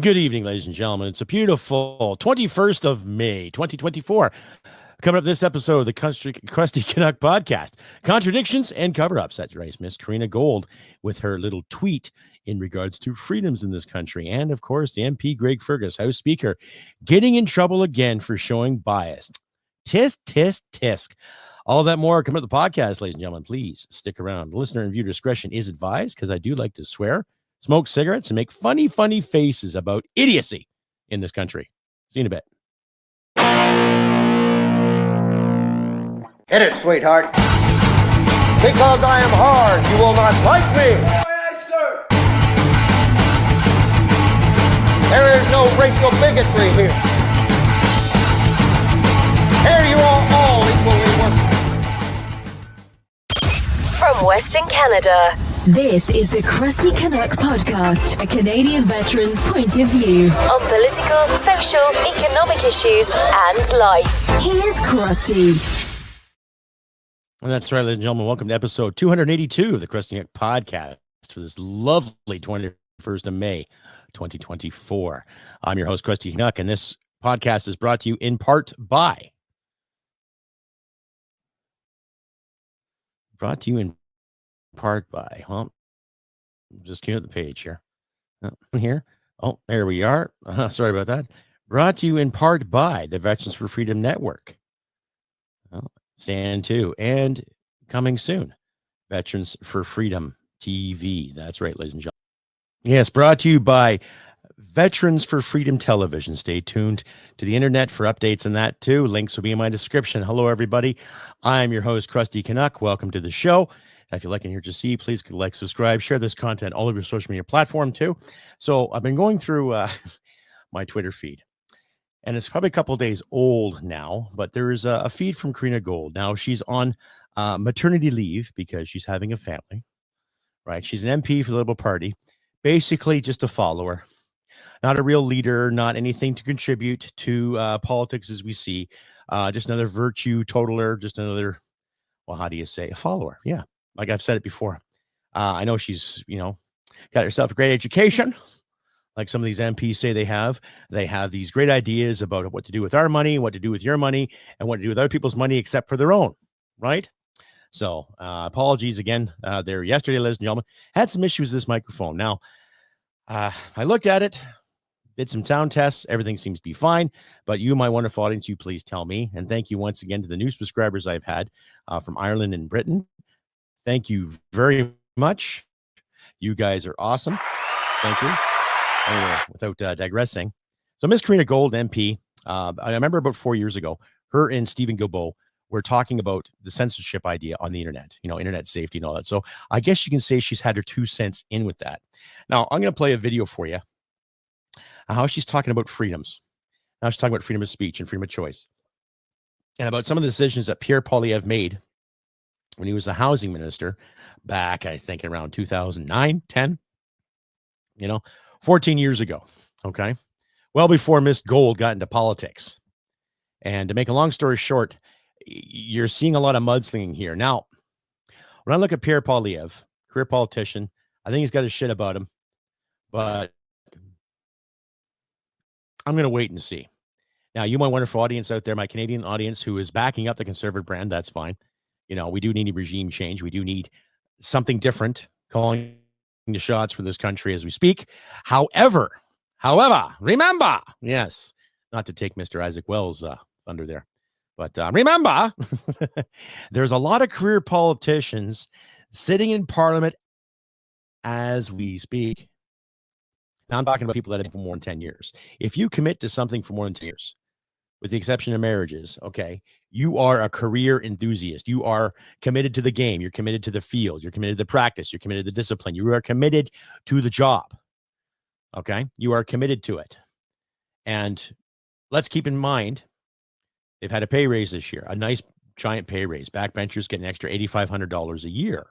Good evening, ladies and gentlemen. It's a beautiful 21st of May, 2024. Coming up this episode of the Crusty Canuck podcast, Contradictions and Cover-ups. That's right, Miss Karina Gould with her little tweet in regards to freedoms in this country. And, of course, the MP Greg Fergus, House Speaker, getting in trouble again for showing bias. Tisk, tisk, tisk. All that more coming up the podcast, ladies and gentlemen. Please stick around. Listener and viewer discretion is advised because I do like to swear, smoke cigarettes, and make funny faces about idiocy in this country. See you in a bit. Hit it, sweetheart. Because I am hard, you will not like me. Yes, sir. There is no racial bigotry here. Here you are all equally worthless. From Western Canada, this is the Crusty Canuck podcast, a Canadian veteran's point of view on political, social, economic issues and life. Here's Crusty. And that's right, ladies and gentlemen. Welcome to episode 282 of the Crusty Canuck podcast for this lovely 21st of May, 2024. I'm your host, Crusty Canuck, and this podcast is brought to you in part by... just came up the page here. Here. Oh, there we are. Sorry about that. Brought to you in part by the Veterans for Freedom Network. Stand 2 and coming soon, Veterans for Freedom TV. That's right, ladies and gentlemen. Yes, brought to you by Veterans for Freedom Television. Stay tuned to the internet for updates on that too. Links will be in my description. Hello, everybody. I'm your host, Crusty Canuck. Welcome to the show. If you like and here to see, please like, subscribe, share this content all over your social media platform too. So I've been going through my Twitter feed, and it's probably a couple of days old now, but there is a feed from Karina Gould. Now she's on maternity leave because she's having a family, right? She's an MP for the Liberal Party, basically just a follower, not a real leader, not anything to contribute to politics as we see, just another virtue totaler, just another, well, how do you say, a follower? Yeah, like I've said it before. I know she's, got herself a great education, like some of these MPs say they have. They have these great ideas about what to do with our money, what to do with your money, and what to do with other people's money except for their own, right? So apologies again there yesterday, ladies and gentlemen. Had some issues with this microphone. Now, I looked at it, did some sound tests. Everything seems to be fine. But you, my wonderful audience, you please tell me. And thank you once again to the new subscribers I've had from Ireland and Britain. Thank you very much. You guys are awesome. Thank you. Anyway, without digressing. So Miss Karina Gould, MP, I remember about 4 years ago, her and Stephen Guilbeault were talking about the censorship idea on the internet, internet safety and all that. So I guess you can say she's had her 2 cents in with that. Now, I'm going to play a video for you. How she's talking about freedoms. Now she's talking about freedom of speech and freedom of choice. And about some of the decisions that Pierre Poilievre made when he was the housing minister back, I think, around 2009, 10, 14 years ago. Okay. Well, before Miss Gould got into politics. And to make a long story short, you're seeing a lot of mudslinging here. Now, when I look at Pierre Poilievre, career politician, I think he's got his shit about him, but I'm going to wait and see. Now, you, my wonderful audience out there, my Canadian audience who is backing up the Conservative brand, that's fine. We do need a regime change. We do need something different, calling the shots for this country as we speak. However, remember, yes, not to take Mr. Isaac Wells' thunder there, but remember, there's a lot of career politicians sitting in Parliament as we speak. Now, I'm talking about people that have been for more than 10 years. If you commit to something for more than 10 years, with the exception of marriages, okay, you are a career enthusiast. You are committed to the game. You're committed to the field. You're committed to the practice. You're committed to the discipline. You are committed to the job, okay? You are committed to it. And let's keep in mind, they've had a pay raise this year, a nice giant pay raise. Backbenchers get an extra $8,500 a year.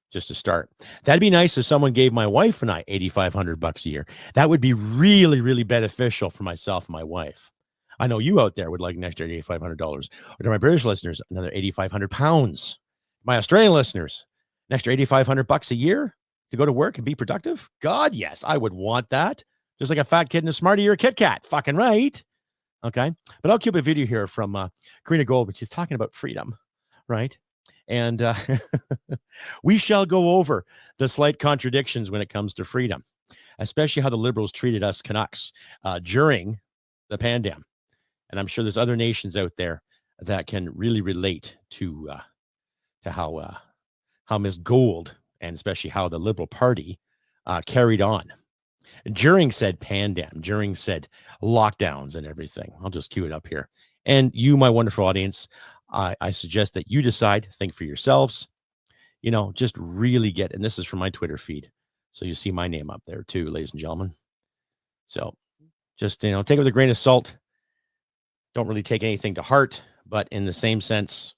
Just to start. That'd be nice if someone gave my wife and I $8,500 a year. That would be really, really beneficial for myself and my wife. I know you out there would like an extra $8,500. Or to my British listeners, another 8,500 pounds. My Australian listeners, an extra $8,500 a year to go to work and be productive. God, yes, I would want that. Just like a fat kid and a Smartie, you're a Kit Kat. Fucking right. Okay. But I'll keep a video here from Karina Gould, which is talking about freedom, right? And we shall go over the slight contradictions when it comes to freedom, especially how the Liberals treated us Canucks during the pandemic. And I'm sure there's other nations out there that can really relate to how Ms. Gould and especially how the Liberal Party carried on during said pandemic, during said lockdowns and everything. I'll just cue it up here. And you, my wonderful audience, I suggest that you decide, think for yourselves, just really get, and this is from my Twitter feed. So you see my name up there too, ladies and gentlemen. So just, take it with a grain of salt. Don't really take anything to heart, but in the same sense,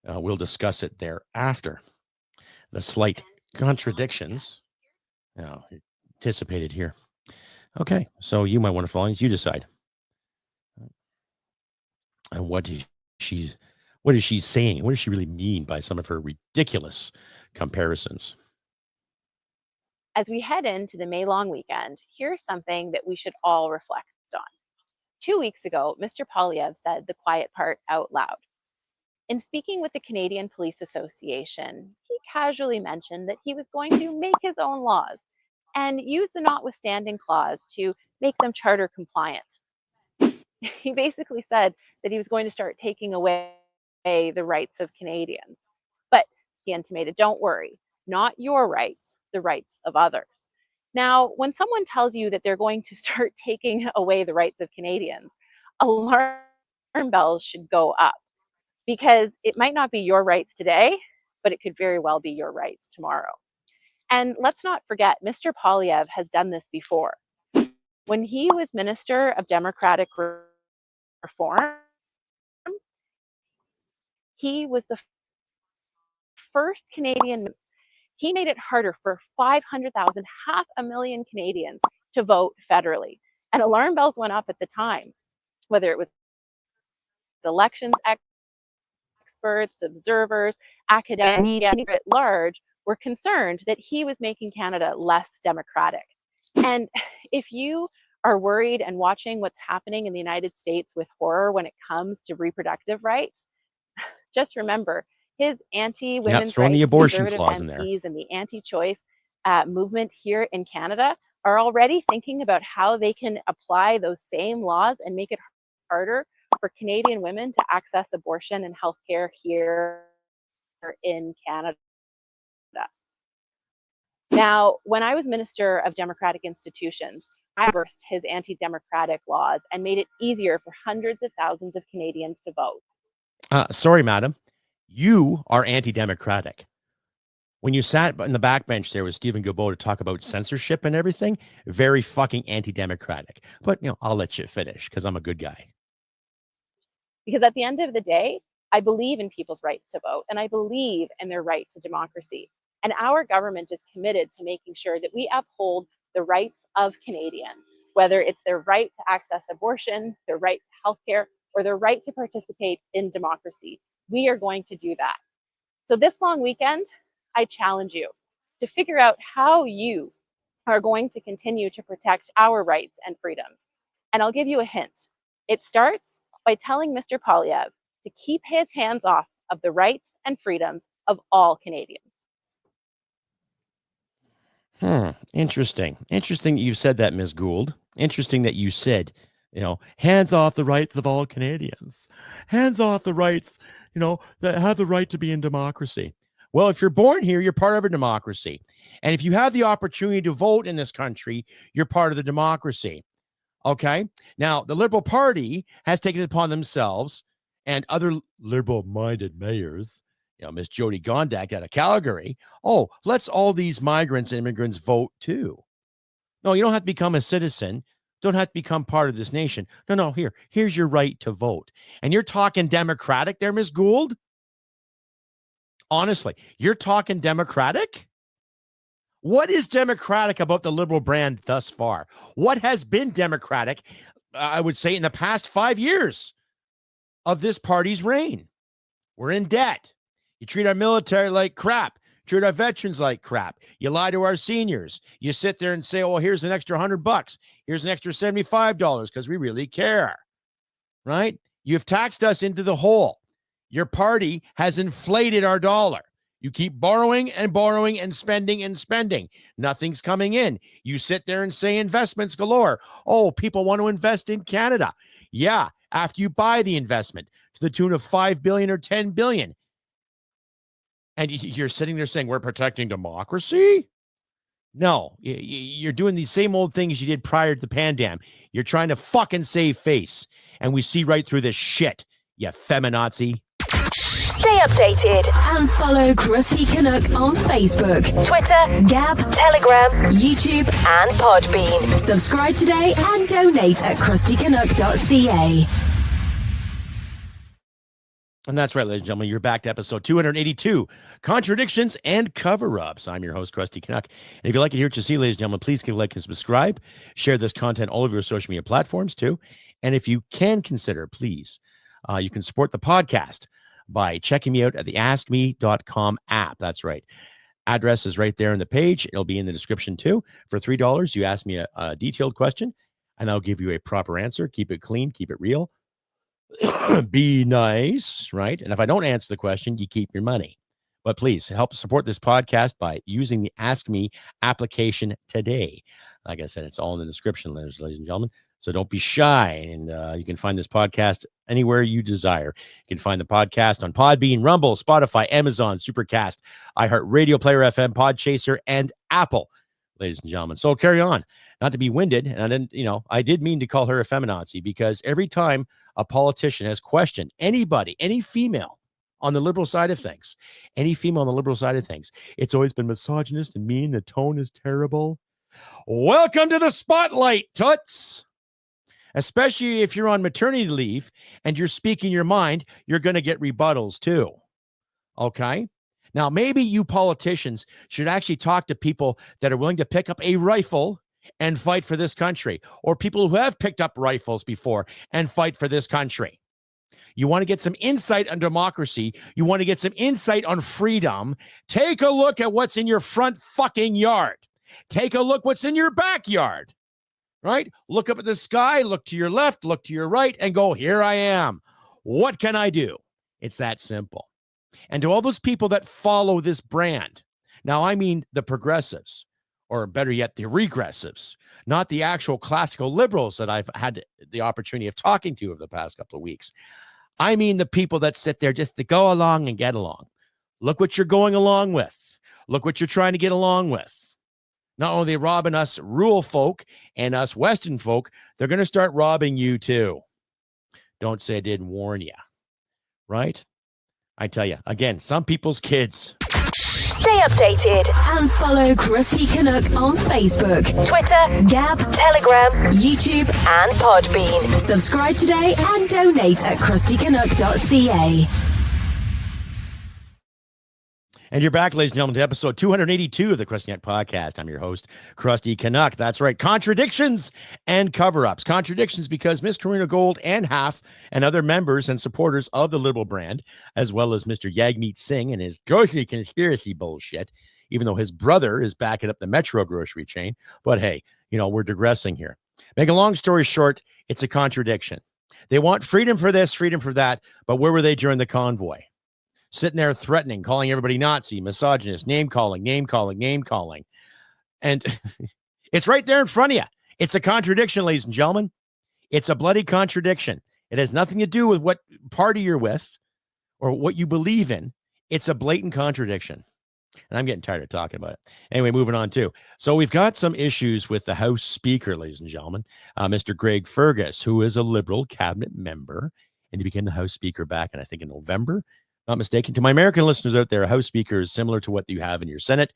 we'll discuss it thereafter. The slight contradictions, anticipated here. Okay, so you, my wonderful audience, you decide. And what is she saying? What does she really mean by some of her ridiculous comparisons? As we head into the May long weekend, here's something that we should all reflect on. 2 weeks ago, Mr. Poilievre said the quiet part out loud. In speaking with the Canadian Police Association, he casually mentioned that he was going to make his own laws and use the notwithstanding clause to make them charter compliant. He basically said that he was going to start taking away the rights of Canadians. But he intimated, don't worry, not your rights, the rights of others. Now, when someone tells you that they're going to start taking away the rights of Canadians, alarm bells should go up, because it might not be your rights today, but it could very well be your rights tomorrow. And let's not forget, Mr. Poilievre has done this before. When he was Minister of Democratic Reform, he was the first Canadian. He made it harder for 500,000, 500,000 Canadians to vote federally. And alarm bells went up at the time, whether it was elections experts, observers, academia at large were concerned that he was making Canada less democratic. And if you are worried and watching what's happening in the United States with horror when it comes to reproductive rights, just remember his anti-women's rights, the abortion conservative clause in there. MPs and the anti-choice movement here in Canada are already thinking about how they can apply those same laws and make it harder for Canadian women to access abortion and healthcare here in Canada. Now, when I was Minister of Democratic Institutions, I reversed his anti-democratic laws and made it easier for hundreds of thousands of Canadians to vote. Sorry, madam. You are anti-democratic. When you sat in the backbench there with Stephen Guilbeault to talk about censorship and everything, very fucking anti-democratic. But, I'll let you finish because I'm a good guy. Because at the end of the day, I believe in people's rights to vote, and I believe in their right to democracy. And our government is committed to making sure that we uphold the rights of Canadians, whether it's their right to access abortion, their right to healthcare, or their right to participate in democracy. We are going to do that. So this long weekend, I challenge you to figure out how you are going to continue to protect our rights and freedoms. And I'll give you a hint. It starts by telling Mr. Poilievre to keep his hands off of the rights and freedoms of all Canadians. Interesting. Interesting that you said that, Ms. Gould. Interesting that you said, hands off the rights of all Canadians. Hands off the rights, that have the right to be in democracy. Well, if you're born here, you're part of a democracy. And if you have the opportunity to vote in this country, you're part of the democracy. Okay? Now, the Liberal Party has taken it upon themselves, and other liberal-minded mayors, Miss Jody Gondak out of Calgary, let's all these migrants and immigrants vote too. No, you don't have to become a citizen. Don't have to become part of this nation. No, here's your right to vote. And you're talking democratic there, Ms. Gould? Honestly, you're talking democratic? What is democratic about the Liberal brand thus far? What has been democratic, I would say, in the past 5 years of this party's reign? We're in debt. You treat our military like crap. Treat our veterans like crap. You lie to our seniors. You sit there and say, oh, here's an extra $100. Here's an extra $75 because we really care, right? You've taxed us into the hole. Your party has inflated our dollar. You keep borrowing and borrowing and spending. Nothing's coming in. You sit there and say investments galore. Oh, people want to invest in Canada. Yeah, after you buy the investment to the tune of $5 billion or $10 billion. And you're sitting there saying, we're protecting democracy? No, you're doing the same old things you did prior to the pandemic. You're trying to fucking save face. And we see right through this shit, you feminazi. Stay updated and follow Crusty Canuck on Facebook, Twitter, Gab, Telegram, YouTube, and Podbean. Subscribe today and donate at krustycanuck.ca. And that's right, ladies and gentlemen, you're back to episode 282, Contradictions and Cover-ups. I'm your host, Crusty Canuck. And if you like it here to see, ladies and gentlemen, please give a like and subscribe. Share this content all over your social media platforms, too. And if you can consider, please, you can support the podcast by checking me out at the askme.com app. That's right. Address is right there on the page. It'll be in the description, too. For $3, you ask me a detailed question, and I'll give you a proper answer. Keep it clean. Keep it real. Be nice, right? And if I don't answer the question, you keep your money. But please help support this podcast by using the Ask Me application today. Like I said, it's all in the description, ladies and gentlemen. So don't be shy. And you can find this podcast anywhere you desire. You can find the podcast on Podbean, Rumble, Spotify, Amazon, Supercast, iHeartRadio, Player FM, Podchaser, and Apple, ladies and gentlemen. So carry on. Not to be winded, and I did mean to call her a feminazi because every time a politician has questioned anybody, any female on the liberal side of things, it's always been misogynist and mean. The tone is terrible. Welcome to the spotlight, toots. Especially if you're on maternity leave and you're speaking your mind, you're going to get rebuttals too. Okay? Now, maybe you politicians should actually talk to people that are willing to pick up a rifle and fight for this country, or people who have picked up rifles before and fight for this country. You want to get some insight on democracy. You want to get some insight on freedom. Take a look at what's in your front fucking yard. Take a look what's in your backyard, right? Look up at the sky, look to your left, look to your right, and go, here I am. What can I do? It's that simple. And to all those people that follow this brand, now I mean the progressives, or better yet, the regressives, not the actual classical liberals that I've had the opportunity of talking to over the past couple of weeks. I mean the people that sit there just to go along and get along. Look what you're going along with. Look what you're trying to get along with. Not only are they robbing us rural folk and us Western folk, they're going to start robbing you too. Don't say I didn't warn you, right? I tell you, again, some people's kids. Stay updated and follow Crusty Canuck on Facebook, Twitter, Gab, Telegram, YouTube, and Podbean. Subscribe today and donate at krustycanuck.ca. And you're back, ladies and gentlemen, to episode 282 of the Crusty Canuck podcast. I'm your host, Crusty Canuck. That's right. Contradictions and Cover-ups. Contradictions because Miss Karina Gould and half and other members and supporters of the Liberal brand, as well as Mr. Jagmeet Singh and his grocery conspiracy bullshit, even though his brother is backing up the Metro grocery chain. But hey, we're digressing here. Make a long story short, it's a contradiction. They want freedom for this, freedom for that. But where were they during the convoy? Sitting there threatening, calling everybody Nazi, misogynist, name calling. And it's right there in front of you. It's a contradiction, ladies and gentlemen. It's a bloody contradiction. It has nothing to do with what party you're with or what you believe in. It's a blatant contradiction. And I'm getting tired of talking about it. Anyway, moving on too. So we've got some issues with the House Speaker, ladies and gentlemen, Mr. Greg Fergus, who is a Liberal cabinet member, and he became the House Speaker back in, I think, in November. Not mistaken. To my American listeners out there, a House Speaker is similar to what you have in your Senate,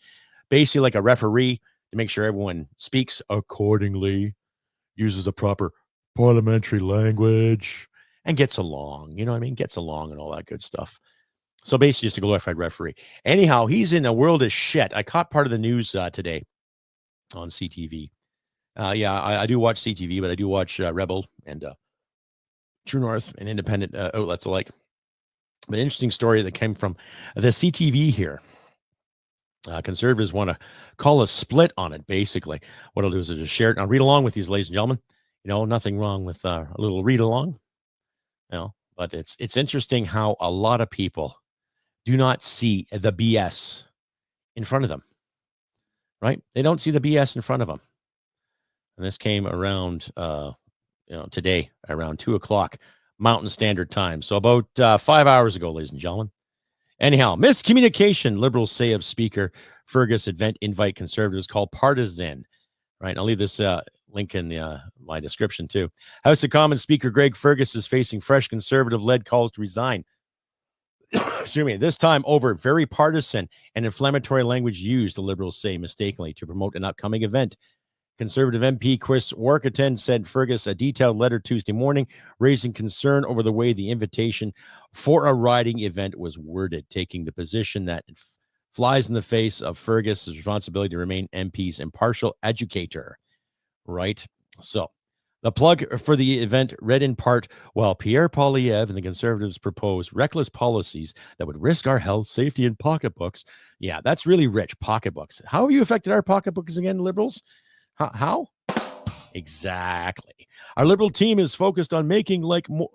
basically like a referee to make sure everyone speaks accordingly, uses the proper parliamentary language, and gets along. You know what I mean? Gets along and all that good stuff. So basically just a glorified referee. Anyhow, he's in a world of shit. I caught part of the news today on CTV. I do watch CTV, but I do watch Rebel and True North and independent outlets alike. But an interesting story that came from the CTV here. Conservatives want to call a split on it, basically. What I'll do is just share it. I'll read along with these, ladies and gentlemen. Nothing wrong with a little read along. But it's interesting how a lot of people do not see the BS in front of them, right? They don't see the BS in front of them. And this came around, today around 2:00 Mountain Standard Time. So about 5 hours ago, ladies and gentlemen. Anyhow, miscommunication, Liberals say of Speaker Fergus event invite Conservatives called partisan. Right, I'll leave this link in my description too. House of Commons Speaker Greg Fergus is facing fresh Conservative-led calls to resign. Excuse me. This time over very partisan and inflammatory language used, the Liberals say mistakenly, to promote an upcoming event. Conservative MP Chris Warkentin sent Fergus a detailed letter Tuesday morning, raising concern over the way the invitation for a riding event was worded, taking the position that it flies in the face of Fergus's responsibility to remain MP's impartial educator. Right? So, the plug for the event read in part, while Pierre Poilievre and the Conservatives propose reckless policies that would risk our health, safety, and pocketbooks. Yeah, that's really rich, pocketbooks. How have you affected our pocketbooks again, Liberals? How? Exactly. Our Liberal team is focused on making life more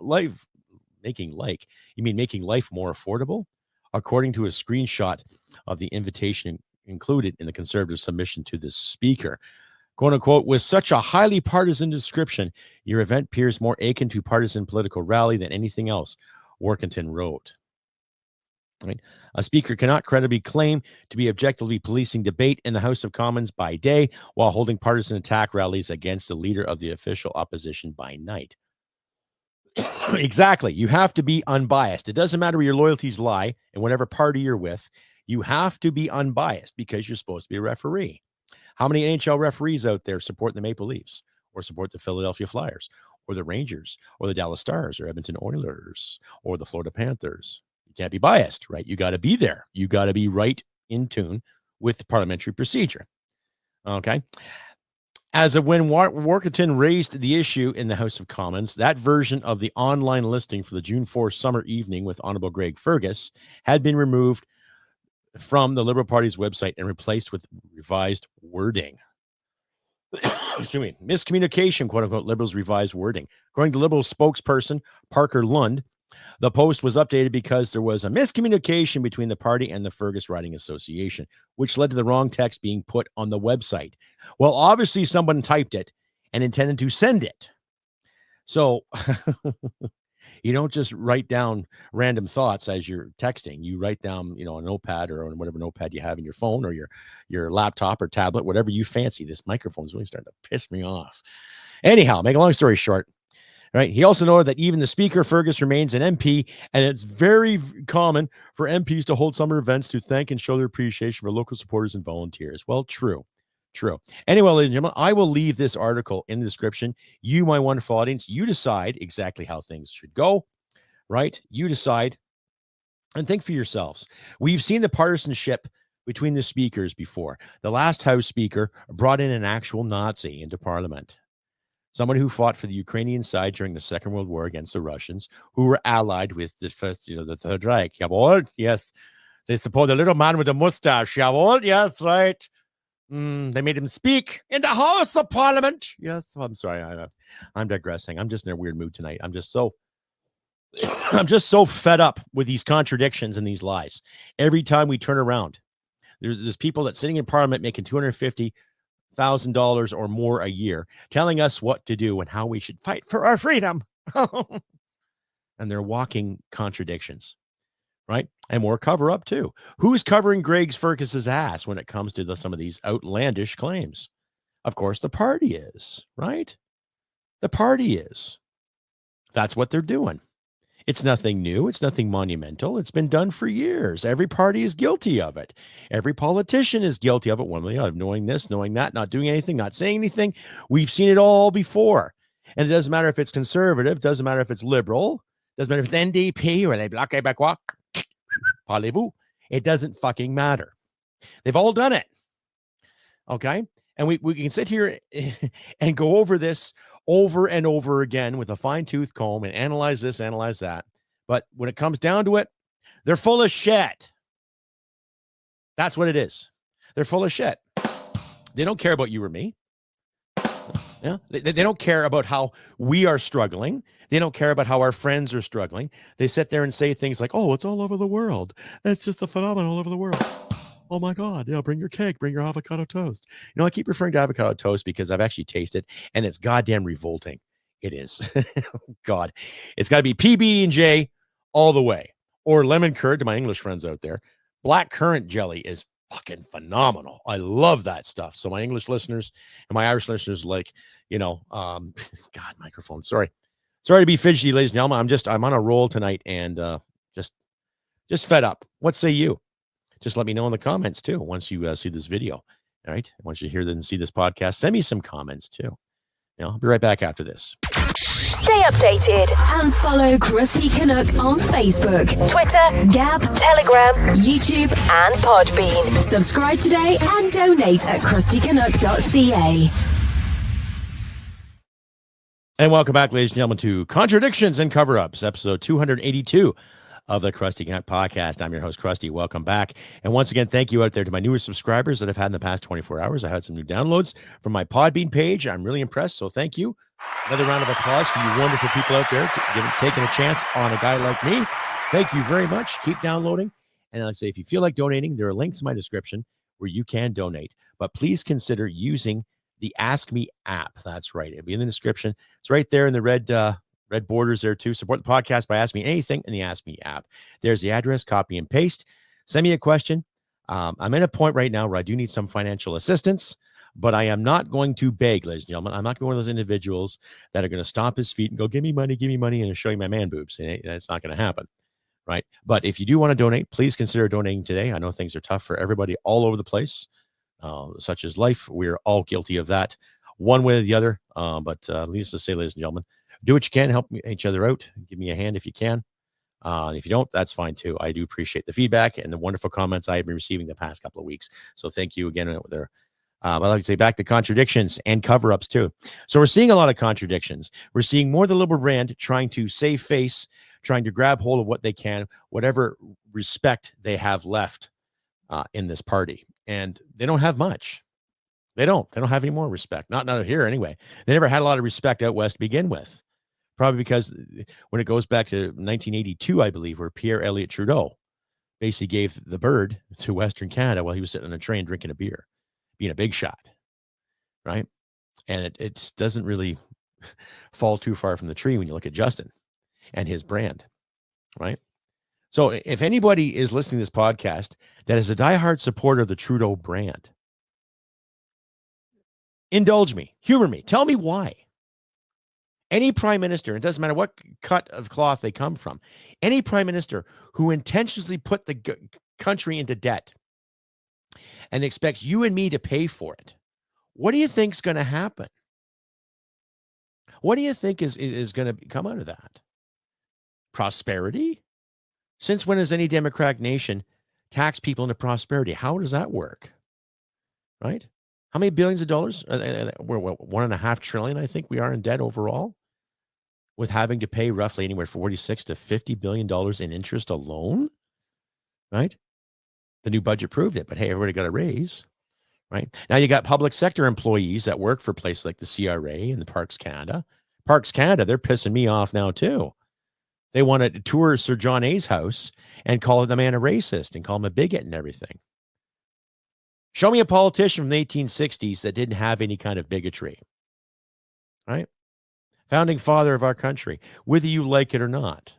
affordable, according to a screenshot of the invitation included in the Conservative submission to the Speaker. Quote unquote, with such a highly partisan description, your event appears more akin to partisan political rally than anything else, Warkentin wrote. Right. A speaker cannot credibly claim to be objectively policing debate in the House of Commons by day while holding partisan attack rallies against the leader of the official opposition by night. Exactly. You have to be unbiased. It doesn't matter where your loyalties lie and whatever party you're with. You have to be unbiased because you're supposed to be a referee. How many NHL referees out there support the Maple Leafs or support the Philadelphia Flyers or the Rangers or the Dallas Stars or Edmonton Oilers or the Florida Panthers? You can't be biased, right? You got to be there. You got to be right in tune with parliamentary procedure. Okay. As of when Warkentin raised the issue in the House of Commons, that version of the online listing for the June 4th summer evening with Honorable Greg Fergus had been removed from the Liberal Party's website and replaced with revised wording. Excuse me. Miscommunication, quote unquote, Liberals' revised wording. According to Liberal spokesperson Parker Lund, the post was updated because there was a miscommunication between the party and the Fergus Riding Association, which led to the wrong text being put on the website. Well, obviously someone typed it and intended to send it. So you don't just write down random thoughts as you're texting. You write down, a notepad or on whatever notepad you have in your phone or your laptop or tablet, whatever you fancy. This microphone is really starting to piss me off. Anyhow, make a long story short, right? He also noted that even the Speaker, Fergus, remains an MP, and it's very common for MPs to hold summer events to thank and show their appreciation for local supporters and volunteers. Well, true. Anyway, ladies and gentlemen, I will leave this article in the description. You, my wonderful audience, you decide exactly how things should go, right? You decide and think for yourselves. We've seen the partisanship between the speakers before. The last House Speaker brought in an actual Nazi into Parliament. Someone who fought for the Ukrainian side during the Second World War against the Russians, who were allied with the first, the Third Reich. Jawohl, yes. They support the little man with the mustache. Jawohl, yes, right. They made him speak in the House of Parliament. Yes, I'm sorry. I'm digressing. I'm just in a weird mood tonight. I'm just so fed up with these contradictions and these lies. Every time we turn around, there's people that sitting in Parliament making $250,000 or more a year telling us what to do and how we should fight for our freedom. And they're walking contradictions, right? And more cover up too. Who's covering Fergus's ass when it comes to some of these outlandish claims? Of course, the party is, right? The party is. That's what they're doing. It's nothing new. It's nothing monumental. It's been done for years. Every party is guilty of it. Every politician is guilty of it. One way or the other, knowing this, knowing that, not doing anything, not saying anything. We've seen it all before. And it doesn't matter if it's conservative. Doesn't matter if it's liberal. Doesn't matter if it's NDP or les Blocs Québécois. Parlez-vous. It doesn't fucking matter. They've all done it. Okay? And we can sit here and go over this over and over again with a fine-tooth comb and analyze this, analyze that. But when it comes down to it, they're full of shit. That's what it is. They're full of shit. They don't care about you or me. Yeah, they don't care about how we are struggling. They don't care about how our friends are struggling. They sit there and say things like, oh, it's all over the world. It's just a phenomenon all over the world. Oh my God, bring your cake, bring your avocado toast. I keep referring to avocado toast because I've actually tasted it, and it's goddamn revolting. It is. God, it's got to be PB&J all the way, or lemon curd to my English friends out there. Black currant jelly is fucking phenomenal. I love that stuff. So my English listeners and my Irish listeners, God, microphone. Sorry to be fidgety, ladies and gentlemen. I'm on a roll tonight, and just fed up. What say you? Just let me know in the comments too. Once you see this video, all right. Once you hear and see this podcast, send me some comments too. I'll be right back after this. Stay updated and follow Crusty Canuck on Facebook, Twitter, Gab, Telegram, YouTube, and Podbean. Subscribe today and donate at CrustyCanuck.ca. And welcome back, ladies and gentlemen, to Contradictions and Cover-ups, episode 282 of the Crusty Canuck podcast. I'm your host, Crusty. Welcome back. And once again, thank you out there to my newest subscribers that I've had in the past 24 hours. I had some new downloads from my Podbean page. I'm really impressed, so thank you. Another round of applause for you wonderful people out there taking a chance on a guy like me. Thank you very much. Keep downloading. And I say, if you feel like donating, there are links in my description where you can donate. But please consider using the Ask Me app. That's right. It'll be in the description. It's right there in the red borders there too. Support the podcast by asking me anything in the Ask Me app. There's the address, copy and paste. Send me a question. I'm at a point right now where I do need some financial assistance, but I am not going to beg, ladies and gentlemen. I'm not going to be one of those individuals that are going to stomp his feet and go, give me money, and show you my man boobs. That's not going to happen, right? But if you do want to donate, please consider donating today. I know things are tough for everybody all over the place, such as life. We're all guilty of that one way or the other. But needless to say, ladies and gentlemen, do what you can, help each other out. Give me a hand if you can. If you don't, that's fine too. I do appreciate the feedback and the wonderful comments I have been receiving the past couple of weeks. So thank you again there. I'd like to say back to contradictions and cover-ups too. So we're seeing a lot of contradictions. We're seeing more of the liberal brand trying to save face, trying to grab hold of what they can, whatever respect they have left in this party. And they don't have much. They don't have any more respect. Not here anyway. They never had a lot of respect out west to begin with. Probably because when it goes back to 1982, I believe, where Pierre Elliott Trudeau basically gave the bird to Western Canada while he was sitting on a train drinking a beer, being a big shot, right? And it doesn't really fall too far from the tree when you look at Justin and his brand, right? So if anybody is listening to this podcast that is a diehard supporter of the Trudeau brand, indulge me, humor me, tell me why. Any prime minister, it doesn't matter what cut of cloth they come from, any prime minister who intentionally put the country into debt and expects you and me to pay for it, what do you think is going to happen? What do you think is going to come out of that? Prosperity? Since when has any democratic nation taxed people into prosperity? How does that work? Right? How many billions of dollars? We're $1.5 trillion, I think we are in debt overall, with having to pay roughly anywhere from $46 to $50 billion in interest alone, right? The new budget proved it, but hey, everybody got a raise, right? Now you got public sector employees that work for places like the CRA and the Parks Canada. Parks Canada, they're pissing me off now too. They want to tour Sir John A.'s house and call the man a racist and call him a bigot and everything. Show me a politician from the 1860s that didn't have any kind of bigotry, right? Founding father of our country, whether you like it or not.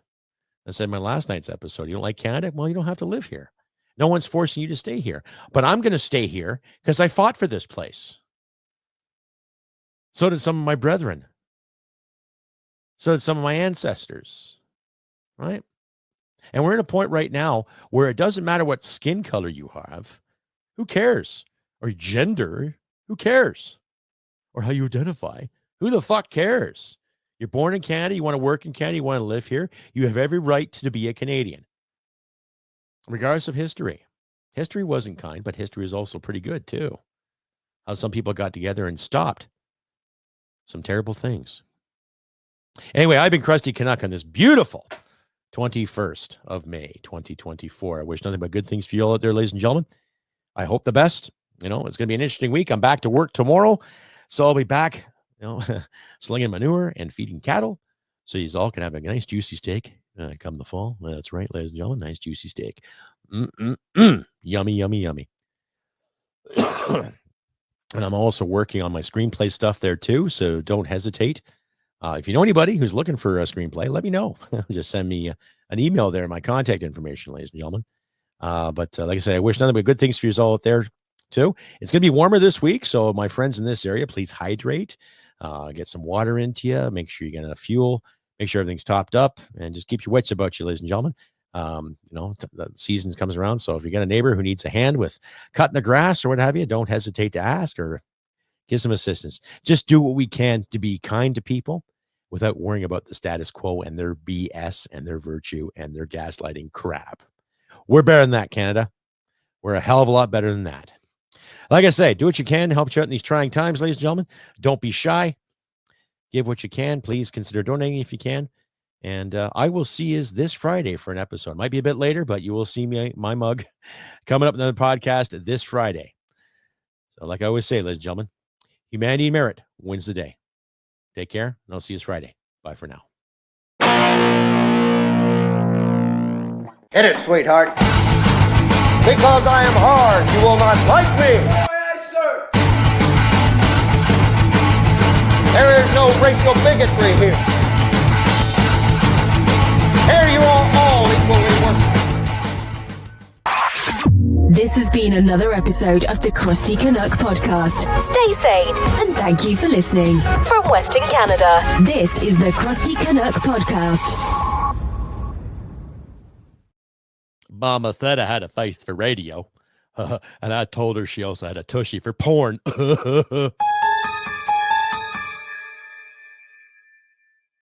I said in my last night's episode, you don't like Canada? Well, you don't have to live here. No one's forcing you to stay here. But I'm going to stay here because I fought for this place. So did some of my brethren. So did some of my ancestors, right? And we're at a point right now where it doesn't matter what skin color you have. Who cares? Or gender? Who cares? Or how you identify? Who the fuck cares? You're born in Canada. You want to work in Canada. You want to live here. You have every right to be a Canadian, regardless of history. History wasn't kind, but history is also pretty good too. How some people got together and stopped some terrible things. Anyway, I've been Crusty Canuck on this beautiful 21st of May, 2024. I wish nothing but good things for you all out there, ladies and gentlemen. I hope the best. it's going to be an interesting week. I'm back to work tomorrow, so I'll be back, slinging manure and feeding cattle, so you all can have a nice juicy steak come the fall. That's right, ladies and gentlemen, nice juicy steak. Yummy, yummy, yummy. And I'm also working on my screenplay stuff there too, so don't hesitate. If you know anybody who's looking for a screenplay, let me know. Just send me an email there, my contact information, ladies and gentlemen. But like I said, I wish nothing but good things for you all out there too. It's going to be warmer this week, so my friends in this area, please hydrate. Get some water into you. Make sure you get enough fuel. Make sure everything's topped up, and just keep your wits about you, ladies and gentlemen. The season comes around, so if you got a neighbor who needs a hand with cutting the grass or what have you, don't hesitate to ask or give some assistance. Just do what we can to be kind to people without worrying about the status quo and their BS and their virtue and their gaslighting crap. We're better than that, Canada. We're a hell of a lot better than that. Like I say, do what you can to help you out in these trying times, ladies and gentlemen. Don't be shy. Give what you can. Please consider donating if you can. And I will see you this Friday for an episode. Might be a bit later, but you will see my mug coming up in another podcast this Friday. So like I always say, ladies and gentlemen, humanity and merit wins the day. Take care, and I'll see you this Friday. Bye for now. Hit it, sweetheart. Because I am hard, you will not like me. Yes, sir. There is no racial bigotry here. Here you are all equally worthless. This has been another episode of the Crusty Canuck podcast. Stay sane and thank you for listening. From Western Canada, this is the Crusty Canuck podcast. Mama said I had a face for radio, and I told her she also had a tushy for porn.